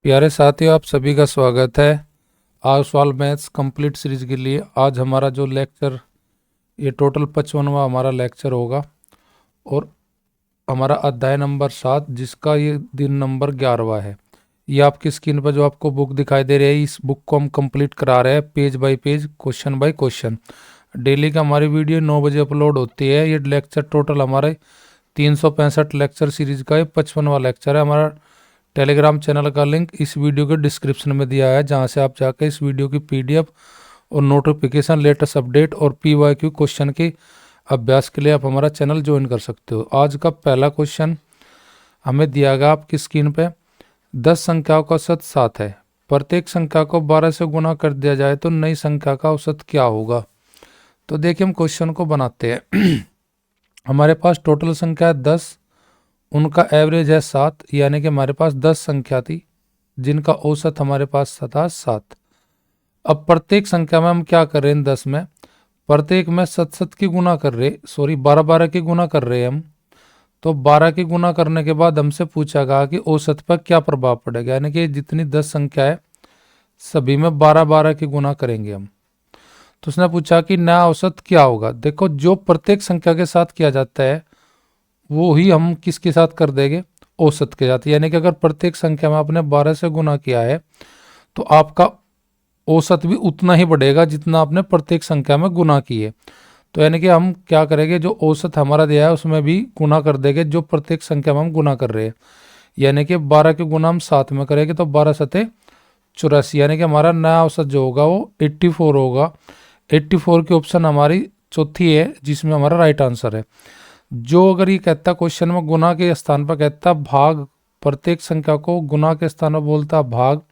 प्यारे साथियों, आप सभी का स्वागत है आज सवाल मैथ्स कंप्लीट सीरीज के लिए। आज हमारा जो लेक्चर ये टोटल 55वां हमारा लेक्चर होगा और हमारा अध्याय नंबर 7 जिसका ये दिन नंबर 11वां है। ये आपकी स्क्रीन पर जो आपको बुक दिखाई दे रही है, इस बुक को हम कंप्लीट करा रहे हैं page bye page, question by question. Daily का हमारी वीडियो 9 बजे अपलोड होती है। ये लेक्चर टोटल हमारे 365 लेक्चर सीरीज का 55वां लेक्चर है। हमारा टेलीग्राम चैनल का लिंक इस वीडियो के डिस्क्रिप्शन में दिया है, जहां से आप जाकर इस वीडियो की पीडीएफ और नोटिफिकेशन, लेटेस्ट अपडेट और पीवाईक्यू क्वेश्चन के अभ्यास के लिए आप हमारा चैनल ज्वाइन कर सकते हो। आज का पहला क्वेश्चन हमें दिया गया आपकी स्क्रीन पे। 10 संख्याओं का औसत 7 है। प्रत्येक संख्या को 12 से गुना कर दिया जाए तो नई संख्या का औसत क्या होगा। तो देखिए हम क्वेश्चन को बनाते हैं। हमारे पास टोटल संख्या है 10, उनका एवरेज है 7, यानी कि हमारे पास 10 संख्या थी जिनका औसत हमारे पास था 7। अब प्रत्येक संख्या में हम क्या कर रहे हैं, 10 में प्रत्येक में 7 की गुना कर रहे, 12 की गुना कर रहे हैं हम। तो 12 की गुना करने के बाद हमसे पूछा गया कि औसत पर क्या प्रभाव पड़ेगा, यानी कि जितनी 10 संख्या है सभी में 12 की गुना करेंगे हम। तो उसने पूछा कि नया औसत क्या होगा। देखो, जो प्रत्येक संख्या के साथ किया जाता है वो ही हम किसके साथ कर देंगे, औसत के साथ। यानी कि अगर प्रत्येक संख्या में आपने 12 से गुना किया है तो आपका औसत भी उतना ही बढ़ेगा जितना आपने प्रत्येक संख्या में गुना किए। तो यानी कि हम क्या करेंगे, जो औसत हमारा दिया है उसमें भी गुना कर देंगे जो प्रत्येक संख्या में हम गुना कर रहे हैं। यानी कि 12 के गुना हम 7 में करेंगे तो 12 सते 84, यानी कि हमारा नया औसत जो होगा वो 84 होगा। 84 की ऑप्शन हमारी चौथी है जिसमें हमारा राइट आंसर है। जो अगर ये कहता क्वेश्चन में गुना के स्थान पर कहता भाग, प्रत्येक संख्या को गुना के स्थान पर बोलता भाग,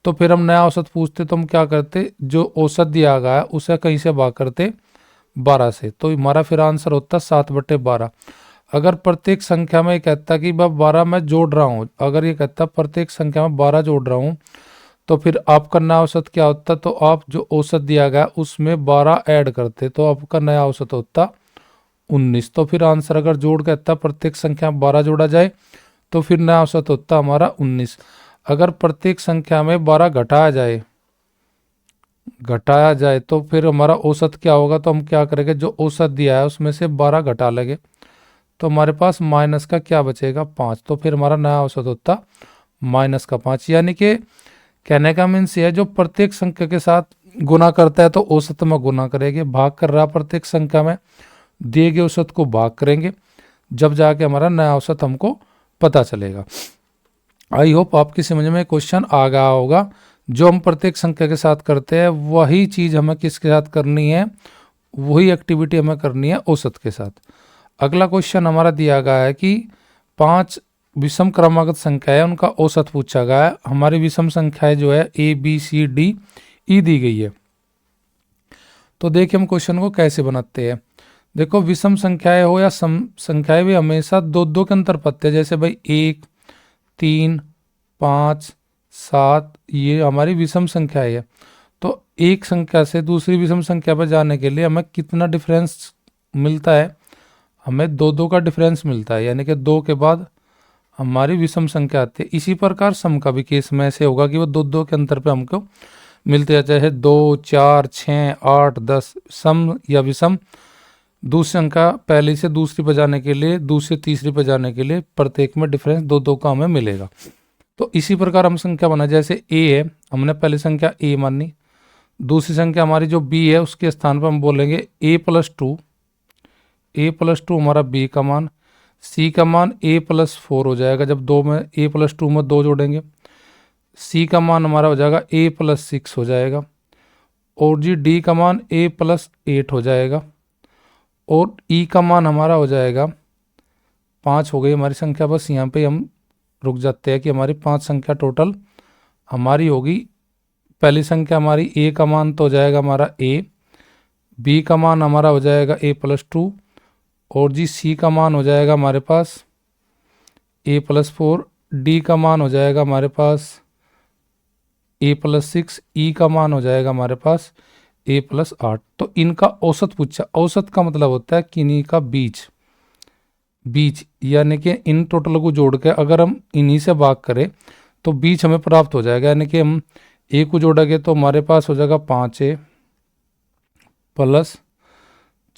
तो फिर हम नया औसत पूछते तो हम क्या करते, जो औसत दिया गया है उसे कहीं से भाग करते 12 से, तो हमारा फिर आंसर होता 7/12। अगर प्रत्येक संख्या में ये कहता कि भाई 12 मैं जोड़ रहा हूँ, अगर ये कहता प्रत्येक संख्या में 12 जोड़ रहा हूँ तो फिर आपका नया औसत क्या होता, तो आप जो औसत दिया गया उसमें 12 ऐड करते तो आपका नया औसत होता 19। तो फिर आंसर अगर जोड़ कहता प्रत्येक संख्या में 12 जोड़ा जाए तो फिर नया औसत होता हमारा 19। अगर प्रत्येक संख्या में 12 घटाया जाए तो फिर हमारा औसत क्या होगा, तो हम क्या करेंगे, जो औसत दिया है उसमें से 12 घटा लेंगे तो हमारे पास माइनस का क्या बचेगा, 5। तो फिर हमारा नया औसत होता -5। यानी कि कहने का मीन्स ये है, जो प्रत्येक संख्या के साथ गुना करता है तो औसत में गुना करेंगे, भाग कर रहा प्रत्येक संख्या में दिए गए औसत को भाग करेंगे, जब जाके हमारा नया औसत हमको पता चलेगा। आई होप आपकी समझ में क्वेश्चन आ गया होगा। जो हम प्रत्येक संख्या के साथ करते हैं वही चीज हमें किसके साथ करनी है, वही एक्टिविटी हमें करनी है औसत के साथ। अगला क्वेश्चन हमारा दिया गया है कि 5 विषम क्रमागत संख्या है, उनका औसत पूछा गया है। हमारी विषम संख्याएं जो है ABCDE दी गई है। तो देखिए हम क्वेश्चन को कैसे बनाते हैं। देखो, विषम संख्याएं हो या सम संख्याएं भी हमेशा 2-2 के अंतर पत्ते, जैसे भाई 1, 3, 5, 7, ये हमारी विषम संख्याएं है। तो एक संख्या से दूसरी विषम संख्या पर जाने के लिए हमें कितना डिफरेंस मिलता है, हमें 2-2 का डिफरेंस मिलता है, यानी कि 2 के बाद हमारी विषम संख्या आती है। इसी प्रकार सम का भी केस में ऐसे होगा कि वो 2-2 के अंतर पे हमको मिलते हैं, चाहे 2, 4, 6, 8, 10। सम या विषम दूसरी अंका पहली से दूसरी पर जाने के लिए, दूसरी तीसरी पर जाने के लिए प्रत्येक में डिफरेंस 2-2 का हमें मिलेगा। तो इसी प्रकार हम संख्या बना, जैसे ए है, हमने पहली संख्या ए मानी, दूसरी संख्या हमारी जो बी है उसके स्थान पर हम बोलेंगे A+2। A+2 हमारा बी का मान, सी का मान A+4 हो जाएगा, जब दो में A+2 में 2 जोड़ेंगे। सी का मान हमारा हो जाएगा A+6 हो जाएगा, और जी डी का मान A+8 हो जाएगा, और ई का मान हमारा हो जाएगा 5 हो गई हमारी संख्या। बस यहाँ पे हम रुक जाते हैं कि हमारी 5 संख्या टोटल हमारी होगी। पहली संख्या हमारी ए का मान तो हो जाएगा हमारा ए, बी का मान हमारा हो जाएगा A+2, और जी सी का मान हो जाएगा हमारे पास A+4, डी का मान हो जाएगा हमारे पास A+6, ई का मान हो जाएगा हमारे पास A+8। तो इनका औसत पूछा। औसत का मतलब होता है किन्हीं का बीज, यानी कि इन टोटल को जोड़ के अगर हम इन्हीं से भाग करें तो बीच हमें प्राप्त हो जाएगा, यानी कि हम ए को जोड़ेंगे तो हमारे पास हो जाएगा 5a प्लस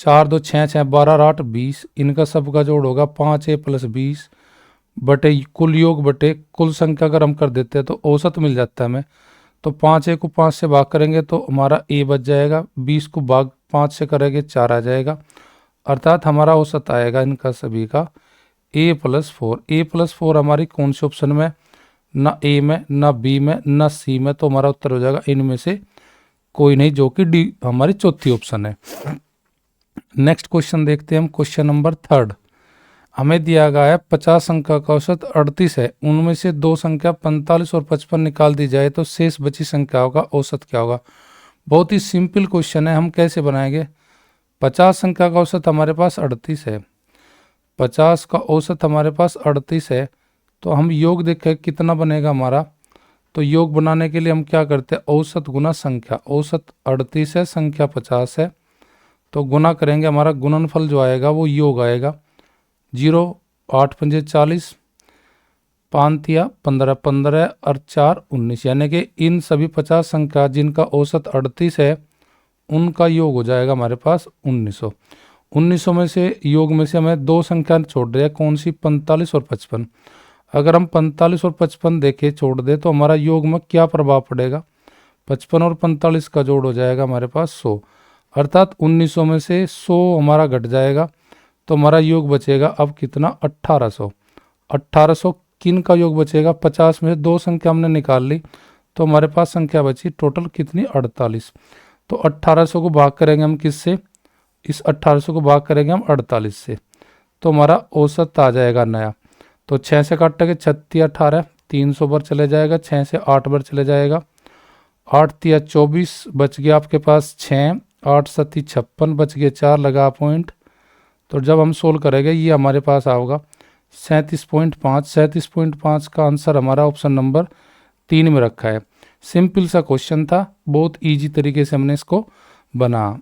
4 2 6 6 12 8 20, इनका सबका जोड़ होगा 5a प्लस 20 बटे कुल योग बटे कुल संख्या अगर हम कर देते हैं तो औसत मिल जाता है हमें। तो 5a को 5 से भाग करेंगे तो हमारा a बच जाएगा, 20 को भाग 5 से करेंगे 4 आ जाएगा, अर्थात हमारा औसत आएगा इनका सभी का a+4। a+4 हमारी कौन से ऑप्शन में, ना ए में, ना बी में, ना सी में, तो हमारा उत्तर हो जाएगा इनमें से कोई नहीं, जो कि डी हमारी चौथी ऑप्शन है। नेक्स्ट क्वेश्चन देखते हैं हम, क्वेश्चन नंबर 3। हमें दिया गया है 50 अंक का औसत 38 है, उनमें से दो संख्या 45 और 55 निकाल दी जाए तो शेष बची संख्याओं का औसत क्या होगा। बहुत ही सिंपल क्वेश्चन है, हम कैसे बनाएंगे। 50 संख्या का औसत हमारे पास 38 है, 50 का औसत हमारे पास 38 है, तो हम योग देखें कितना बनेगा हमारा। तो योग बनाने के लिए हम क्या करते हैं, औसत गुना संख्या, औसत 38 है, संख्या 50 है, तो गुना करेंगे, हमारा गुणनफल जो आएगा वो योग आएगा। 0 8 पंजे 40, 5 तिया 15, 15 और 4 19, यानी कि इन सभी 50 संख्या जिनका औसत 38 है उनका योग हो जाएगा हमारे पास 1900। 1900 में से योग में से हमें दो संख्या छोड़ रही है, कौन सी, 45 और 55। अगर हम 45 और 55 देखे छोड़ दे तो हमारा योग में क्या प्रभाव पड़ेगा, 55 और 45 का जोड़ हो जाएगा हमारे पास 100, अर्थात 1900 में से 100 हमारा घट जाएगा, तो हमारा योग बचेगा अब कितना, 1800। 1800 किन का योग बचेगा, 50 में से दो संख्या हमने निकाल ली तो हमारे पास संख्या बची टोटल कितनी, 48। तो 1800 को भाग करेंगे हम किससे, इस 1800 को भाग करेंगे हम 48 से, तो हमारा औसत आ जाएगा नया। तो 6 से काटेंगे 36 18, 300 बार चले जाएगा, 6 से 8 बार चले जाएगा, 8 तिया 24 बच गया आपके पास 6, 8 7 56 बच गए 4 लगा पॉइंट। तो जब हम सोल्व करेंगे ये हमारे पास आओगा 37.5। 37.5 का आंसर हमारा ऑप्शन नंबर 3 में रखा है। सिंपल सा क्वेश्चन था, बहुत इजी तरीके से हमने इसको बना।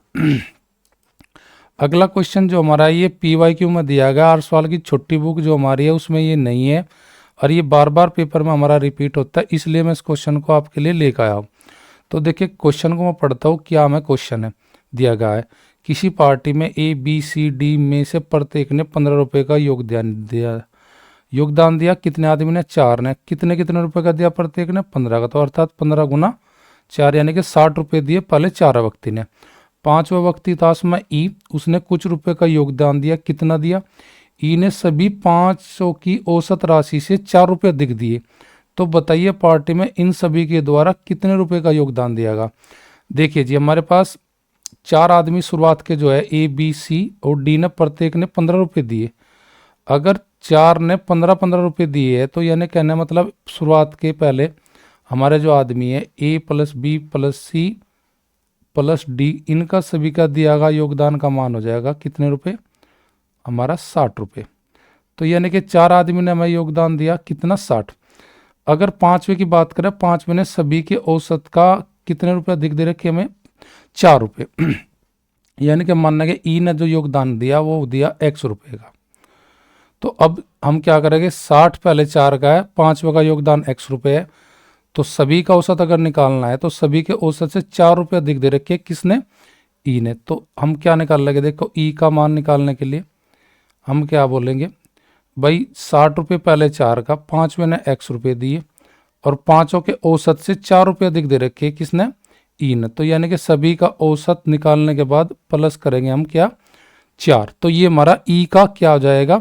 अगला क्वेश्चन जो हमारा ये PYQ में दिया गया, 8 सवाल की छोटी बुक जो हमारी है उसमें ये नहीं है और ये बार बार पेपर में हमारा रिपीट होता है, इसलिए मैं इस क्वेश्चन को आपके लिए लेकर आया हूँ। तो देखिए क्वेश्चन को मैं पढ़ता हूँ, क्या हमें क्वेश्चन है दिया गया है, किसी पार्टी में ABCD में से प्रत्येक ने 15 रुपये का योगदान दिया। कितने आदमी ने, 4 ने। कितने कितने रुपए का दिया प्रत्येक ने, 15 का, तो अर्थात 15 गुना 4 यानी कि 60 रुपये दिए पहले 4 व्यक्ति ने। 5वां व्यक्ति था उसमें ई, उसने कुछ रुपए का योगदान दिया। कितना दिया, ई ने सभी 500 की औसत राशि से 4 रुपये अधिक दिए। तो बताइए पार्टी में इन सभी के द्वारा कितने रुपए का योगदान दिया गया। देखिए जी, हमारे पास 4 आदमी शुरुआत के जो है ABC और डी ने प्रत्येक ने 15 रुपये दिए। अगर 4 ने 15-15 रुपये दिए है तो यानी कहने मतलब शुरुआत के पहले हमारे जो आदमी है A + B + C + D, इनका सभी का दिया गया योगदान का मान हो जाएगा कितने रुपए, हमारा 60 रुपये। तो यानी कि 4 आदमी ने हमें योगदान दिया कितना, 60। अगर 5वें की बात करें, 5वें ने सभी के औसत का कितने रुपए अधिक दे रखे हमें, 4 रुपये। यानी कि मानना कि ई ने जो योगदान दिया वो दिया X रुपये का। तो अब हम क्या करेंगे, 60 पहले 4 का है, 5वें का योगदान X रुपये है, तो सभी का औसत अगर निकालना है तो सभी के औसत से 4 रुपये अधिक दे रखे किसने, ई ने। तो हम क्या निकाल लेंगे, देखो ई का मान निकालने के लिए हम क्या बोलेंगे भाई, 60 रुपये पहले 4 का, 5वें ने X रुपये दिए और पांचों के औसत से 4 रुपये अधिक दे रखे किसने, ई ने। तो यानी कि सभी का औसत निकालने के बाद प्लस करेंगे हम क्या, 4। तो ये हमारा ई का क्या हो जाएगा,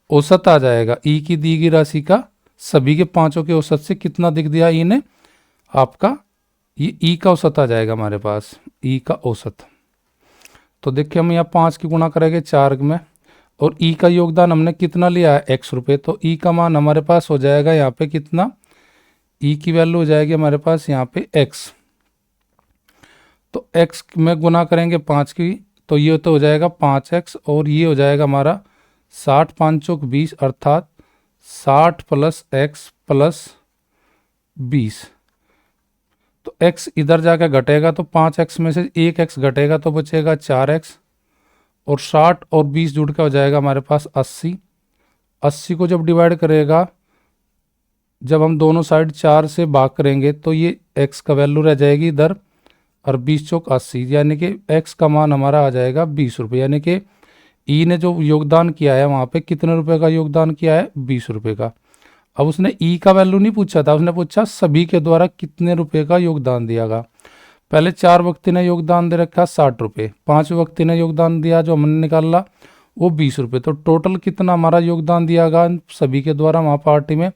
औसत आ जाएगा। ई की दी गई राशि का सभी के पांचों के औसत से कितना अधिक दिया ई ने, आपका ये ई का औसत आ जाएगा हमारे पास, ई का औसत। तो देखिए हम यहाँ 5 की गुणा करेंगे 4 में, और ई का योगदान हमने कितना लिया है, X रुपये। तो ई का मान हमारे पास हो जाएगा यहाँ पे कितना, ई की वैल्यू हो जाएगी हमारे पास यहाँ पे X। तो X में गुना करेंगे 5 की, तो ये तो हो जाएगा 5X, और ये हो जाएगा हमारा 60 5 चौक 20, अर्थात 60 + X + 20। तो X इधर जाकर घटेगा तो 5X में से 1X घटेगा तो बचेगा 4X, और 60 और 20 जुड़ के हो जाएगा हमारे पास 80। 80 को जब डिवाइड करेगा जब हम दोनों साइड 4 से भाग करेंगे तो ये x का वैल्यू रह जाएगी इधर, और 20 चौक 80, यानी कि x का मान हमारा आ जाएगा 20 रुपये। यानी कि ई ने जो योगदान किया है वहाँ पे कितने रुपए का योगदान किया है, 20 रुपये का। अब उसने ई का वैल्यू नहीं पूछा था, उसने पूछा सभी के द्वारा कितने रुपए का योगदान दिया गया। पहले 4 व्यक्ति ने योगदान दे रखा 60 रुपये, 5 व्यक्ति ने योगदान दिया जो हमने निकाला वो 20 रुपये। तो टोटल कितना हमारा योगदान दिया गया सभी के द्वारा वहाँ पार्टी में,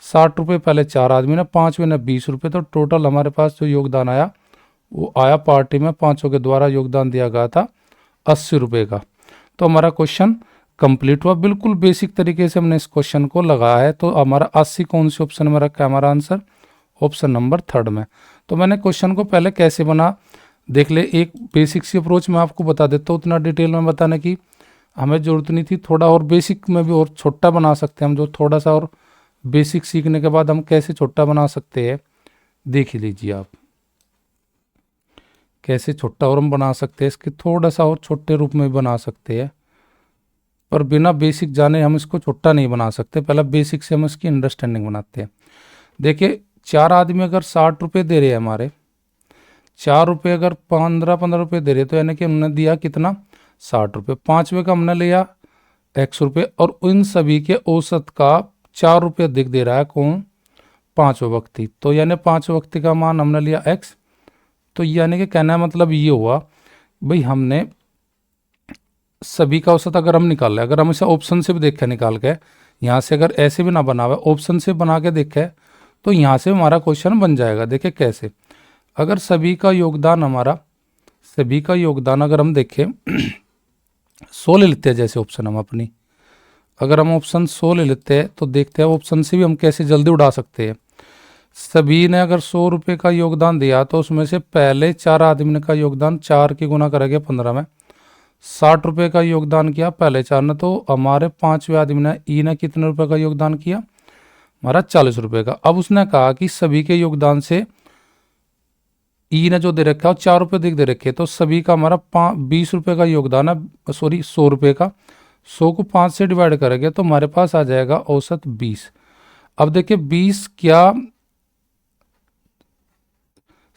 60 रुपये पहले 4 आदमी ने, 5 ने 20 रुपये। तो टोटल हमारे पास जो योगदान आया वो आया पार्टी में 5 के द्वारा योगदान दिया गया था 80 रुपये का। तो हमारा क्वेश्चन कंप्लीट हुआ। बिल्कुल बेसिक तरीके से हमने इस क्वेश्चन को लगाया है। तो हमारा 80 कौन से ऑप्शन में रखा है हमारा आंसर, ऑप्शन नंबर 3 में। तो मैंने क्वेश्चन को पहले कैसे बना देख ले, एक बेसिक सी अप्रोच मैं आपको बता देता हूँ, उतना डिटेल में बताने की हमें ज़रूरत नहीं थी। थोड़ा और बेसिक में भी और छोटा बना सकते हैं हम, जो थोड़ा सा और बेसिक सीखने के बाद हम कैसे छोटा बना सकते हैं देख लीजिए आप, कैसे छोटा और हम बना सकते हैं, इसके थोड़ा सा और छोटे रूप में बना सकते हैं, पर बिना बेसिक जाने हम इसको छोटा नहीं बना सकते। पहले बेसिक से हम इसकी अंडरस्टैंडिंग बनाते हैं। देखिए 4 आदमी अगर 60 रुपये दे रहे हैं हमारे, 4 रुपये अगर 15 रुपये दे रहे तो यानी कि उन्होंने दिया कितना, 60 रुपये। 5वें का हमने लिया 100 रुपये, और इन सभी के औसत का 4 रुपये अधिक दे रहा है कौन, 5वें व्यक्ति। तो यानी 5वें व्यक्ति का मान हमने लिया x। तो यानी कि कहना है मतलब ये हुआ भाई, हमने सभी का औसत अगर हम निकाल लें, अगर हम इसे ऑप्शन से भी देखें निकाल के, यहाँ से अगर ऐसे भी ना बना हुआ ऑप्शन से बना के देखें तो यहाँ से हमारा क्वेश्चन बन जाएगा। देखिए कैसे, अगर सभी का योगदान हमारा, सभी का योगदान अगर हम देखें 100 ले लेते हैं, जैसे ऑप्शन हम अपनी, अगर हम ऑप्शन 100 ले लेते हैं तो देखते हैं ऑप्शन से भी हम कैसे जल्दी उड़ा सकते हैं। सभी ने अगर 100 रुपये का योगदान दिया तो उसमें से पहले 4 आदमी का योगदान 4 की गुना करेंगे 15 में, 60 रुपये का योगदान किया पहले 4 ने, तो हमारे 5वें आदमी ने ई ने कितने रुपए का योगदान किया, हमारा 40 रुपये का। अब उसने कहा कि सभी के योगदान से ई ने जो दे रखा है 4 रुपये अधिक दे रखे, तो सभी का हमारा 20 रुपये का योगदान है, सॉरी 100 रुपये का। 100 को 5 से डिवाइड करेंगे तो हमारे पास आ जाएगा औसत 20। अब देखिए 20 क्या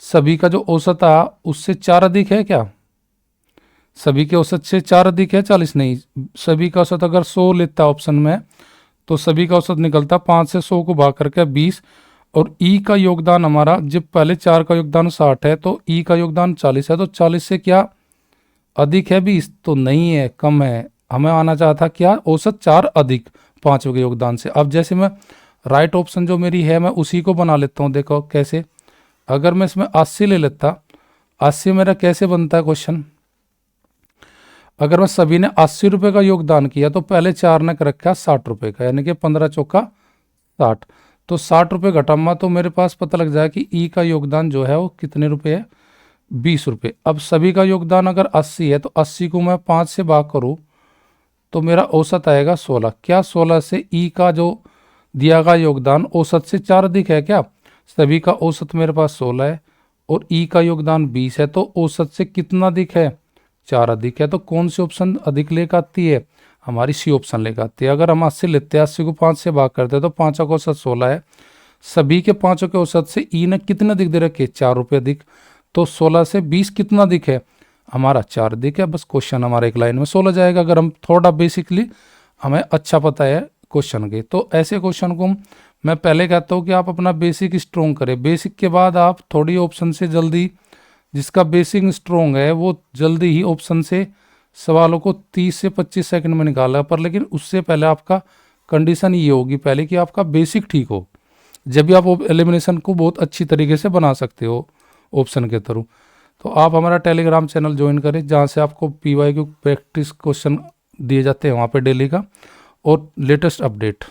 सभी का जो औसत आया उससे 4 अधिक है क्या, सभी के औसत से 4 अधिक है 40 नहीं। सभी का औसत अगर 100 लेता है ऑप्शन में तो सभी का औसत निकलता 5 से 100 को भाग करके 20, और ई का योगदान हमारा जब पहले 4 का योगदान 60 है तो ई का योगदान 40 है, तो 40 से क्या अधिक है 20, तो नहीं है, कम है। हमें आना चाहता क्या, औसत 4 अधिक 5 के योगदान से। अब जैसे मैं राइट ऑप्शन जो मेरी है मैं उसी को बना लेता हूँ। देखो कैसे, अगर मैं इसमें 80 ले लेता, 80 मेरा कैसे बनता है क्वेश्चन, अगर मैं सभी ने 80 रुपये का योगदान किया तो पहले 4 ने कर रखा 60 रुपये का, यानी कि 15 चौका 60, तो 60 रुपये घटामा तो मेरे पास पता लग जाए कि ई का योगदान जो है वो कितने रुपए है, 20 रुपये। अब सभी का योगदान अगर 80 है तो 80 को मैं 5 से भाग करूँ तो मेरा औसत आएगा 16। क्या 16 से ई का जो दिया गया योगदान औसत से 4 अधिक है क्या, सभी का औसत मेरे पास 16 है और ई का योगदान 20 है, तो औसत से कितना अधिक है, 4 अधिक है। तो कौन सी ऑप्शन अधिक लेकर आती है, हमारी सी ऑप्शन लेकर आती है। अगर हम 80 लेते हैं, 80 को 5 से भाग करते हैं तो 5 का औसत 16 है, सभी के 5 के औसत से ई ने कितने अधिक दे रखे, 4 रुपये अधिक, तो 16 से 20 कितना अधिक है, हमारा 4 अधिक है। बस क्वेश्चन हमारा एक लाइन में 16 जाएगा, अगर हम थोड़ा बेसिकली हमें अच्छा पता है क्वेश्चन के। तो ऐसे क्वेश्चन को मैं पहले कहता हूँ कि आप अपना बेसिक स्ट्रॉन्ग करें, बेसिक के बाद आप थोड़ी ऑप्शन से जल्दी, जिसका बेसिक स्ट्रॉन्ग है वो जल्दी ही ऑप्शन से सवालों को 30 से 25 सेकंड में निकाला, पर लेकिन उससे पहले आपका कंडीशन ये होगी पहले कि आपका बेसिक ठीक हो, जब भी आप एलिमिनेशन को बहुत अच्छी तरीके से बना सकते हो ऑप्शन के थ्रू। तो आप हमारा टेलीग्राम चैनल ज्वाइन करें, जहाँ से आपको PYQ प्रैक्टिस क्वेश्चन दिए जाते हैं वहाँ पे डेली का, और लेटेस्ट अपडेट।